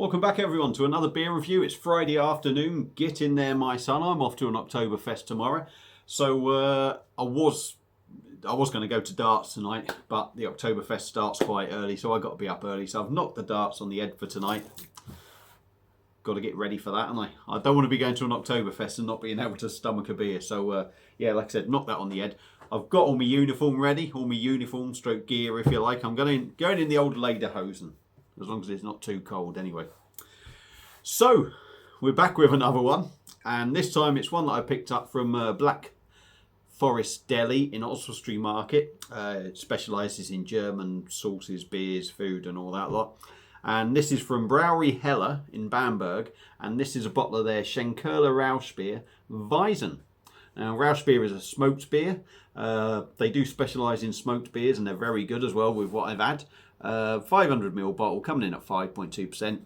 Welcome back everyone to another beer review. It's Friday afternoon. Get in there, my son. I'm off to an Oktoberfest tomorrow. So I was going to go to darts tonight, but the Oktoberfest starts quite early, so I got to be up early. So I've knocked the darts on the head for tonight. Got to get ready for that, haven't I? I don't want to be going to an Oktoberfest and not being able to stomach a beer. So yeah, like I said, knock that on the head. I've got all my uniform ready, all my uniform stroke gear, if you like. I'm going in the old lederhosen, as long as it's not too cold anyway. So we're back with another one, and this time it's one that I picked up from Black Forest Deli in Oswestry Market. It specialises in German sauces, beers, food and all that lot. And this is from Brauerei Heller in Bamberg, and this is a bottle of their Schenkerla rauchbier, Weizen. Now, rauchbier is a smoked beer. They do specialise in smoked beers, and they're very good as well with what I've had. 500ml bottle, coming in at 5.2%.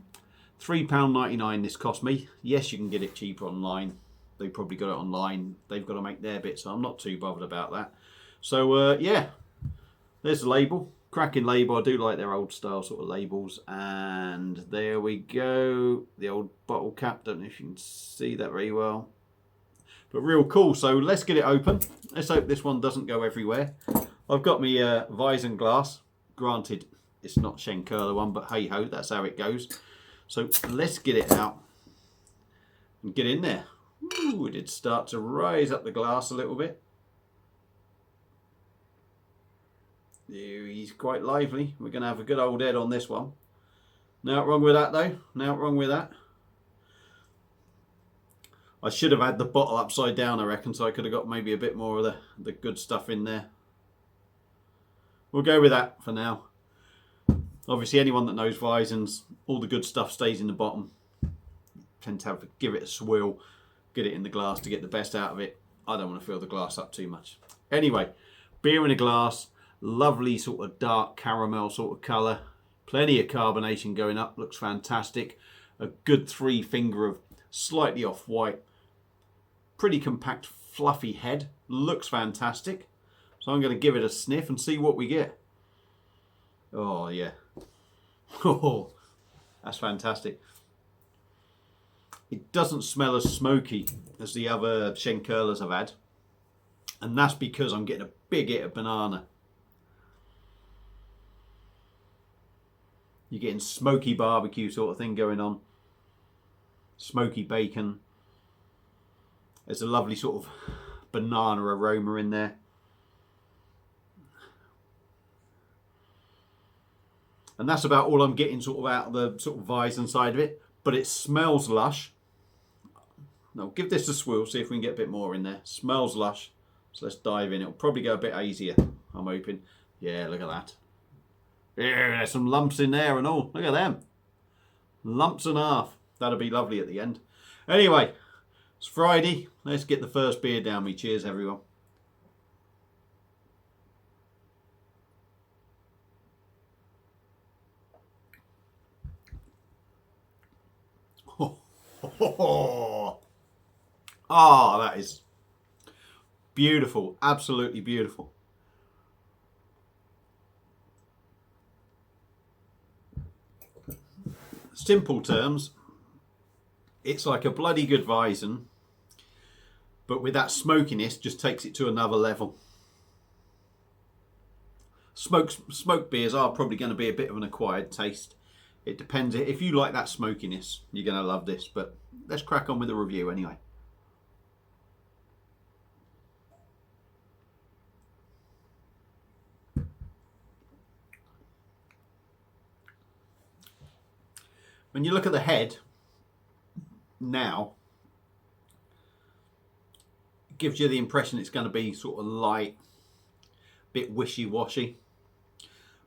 £3.99 this cost me. Yes, you can get it cheaper online. They probably got it online. They've got to make their bit, so I'm not too bothered about that. So, yeah, there's the label. Cracking label. I do like their old style sort of labels. And there we go. The old bottle cap. Don't know if you can see that very well. But real cool. So let's get it open. Let's hope this one doesn't go everywhere. I've got my Weizen glass. Granted, it's not Schenkerla one, but hey ho, that's how it goes. So let's get it out and get in there. Ooh, it did start to rise up the glass a little bit. He's quite lively. We're going to have a good old head on this one. Nothing wrong with that though. Nothing wrong with that. I should have had the bottle upside down, I reckon, so I could have got maybe a bit more of the good stuff in there. We'll go with that for now. Obviously, anyone that knows Weizens, all the good stuff stays in the bottom. Tend to give it a swirl, get it in the glass to get the best out of it. I don't want to fill the glass up too much. Anyway, beer in a glass, lovely sort of dark caramel sort of colour. Plenty of carbonation going up, looks fantastic. A good 3 finger of slightly off-white, pretty compact, fluffy head. Looks fantastic. So I'm going to give it a sniff and see what we get. Oh, yeah. Oh, that's fantastic. It doesn't smell as smoky as the other Schenkerlas I've had. And that's because I'm getting a big hit of banana. You're getting smoky barbecue sort of thing going on. Smoky bacon. There's a lovely sort of banana aroma in there. And that's about all I'm getting sort of out of the sort of Weizen side of it. But it smells lush. Now give this a swirl, see if we can get a bit more in there. Smells lush. So let's dive in. It'll probably go a bit hazier, I'm hoping. Yeah, look at that. Yeah, there's some lumps in there and all. Look at them. Lumps and a half. That'll be lovely at the end. Anyway, it's Friday. Let's get the first beer down me. Cheers, everyone. Oh, that is beautiful. Absolutely beautiful. Simple terms, it's like a bloody good Weizen, but with that smokiness, just takes it to another level. Smoked beers are probably going to be a bit of an acquired taste. It depends. If you like that smokiness, you're going to love this. But let's crack on with the review anyway. When you look at the head now, it gives you the impression it's going to be sort of light, a bit wishy-washy.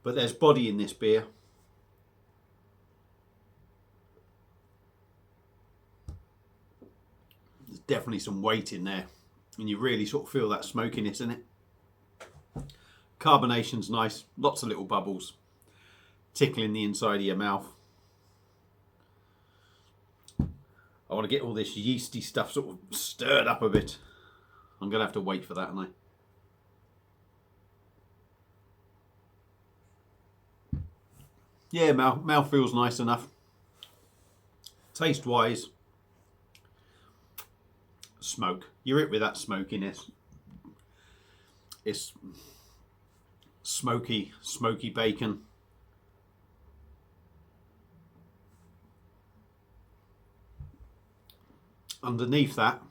But there's body in this beer. There's definitely some weight in there. And you really sort of feel that smokiness in it. Carbonation's nice. Lots of little bubbles tickling the inside of your mouth. I want to get all this yeasty stuff sort of stirred up a bit. I'm going to have to wait for that, aren't I? Yeah, mouth feels nice enough. Taste wise, smoke. You're it with that smokiness. It's smoky bacon. Underneath that,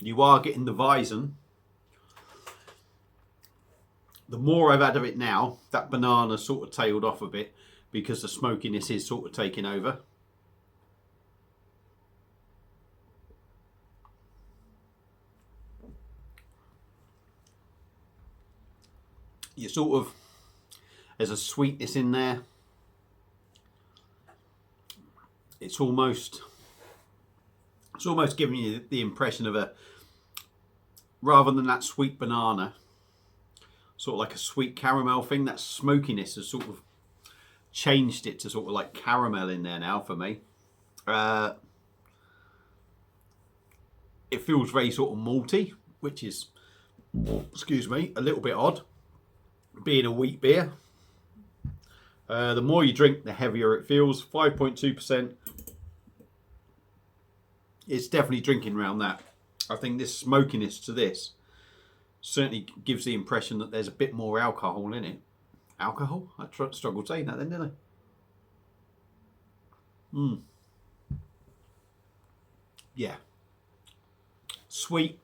you are getting the weizen. The more I've had of it now, that banana sort of tailed off a bit because the smokiness is sort of taking over. You sort of, there's a sweetness in there. It's almost giving you the impression of a, rather than that sweet banana, sort of like a sweet caramel thing. That smokiness has sort of changed it to sort of like caramel in there now for me. It feels very sort of malty, which is, excuse me, a little bit odd, being a wheat beer. The more you drink, the heavier it feels. 5.2%. It's definitely drinking around that. I think this smokiness to this certainly gives the impression that there's a bit more alcohol in it. Alcohol? I struggled saying that then, didn't I? Yeah. Sweet.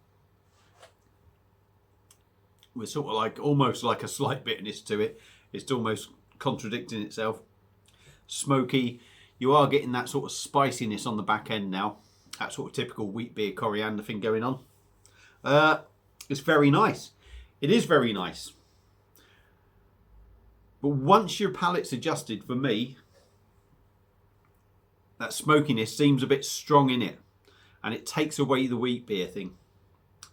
With sort of like, almost like a slight bitterness to it. It's almost contradicting itself. Smoky. You are getting that sort of spiciness on the back end now. That sort of typical wheat beer coriander thing going on. It's very nice. It is very nice. But once your palate's adjusted, for me, that smokiness seems a bit strong in it. And it takes away the wheat beer thing.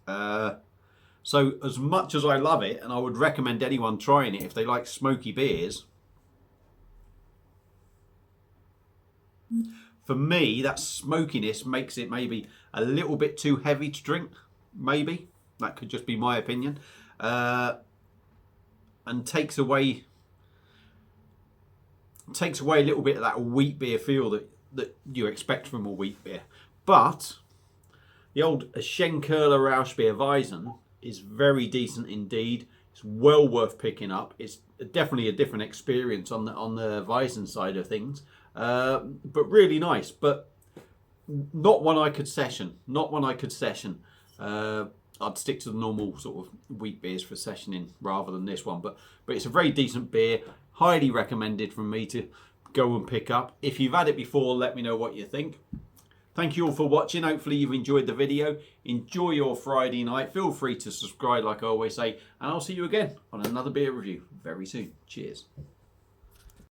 So as much as I love it, and I would recommend anyone trying it if they like smoky beers, for me, that smokiness makes it maybe a little bit too heavy to drink. Maybe. That could just be my opinion. And takes away a little bit of that wheat beer feel that you expect from a wheat beer. But the old Schenkerla rauchbier weizen is very decent indeed. It's well worth picking up. It's definitely a different experience on the weizen side of things. But really nice, but not one I could session. I'd stick to the normal sort of wheat beers for sessioning rather than this one. But it's a very decent beer. Highly recommended from me to go and pick up. If you've had it before, let me know what you think. Thank you all for watching. Hopefully you've enjoyed the video. Enjoy your Friday night. Feel free to subscribe like I always say. And I'll see you again on another beer review very soon. Cheers.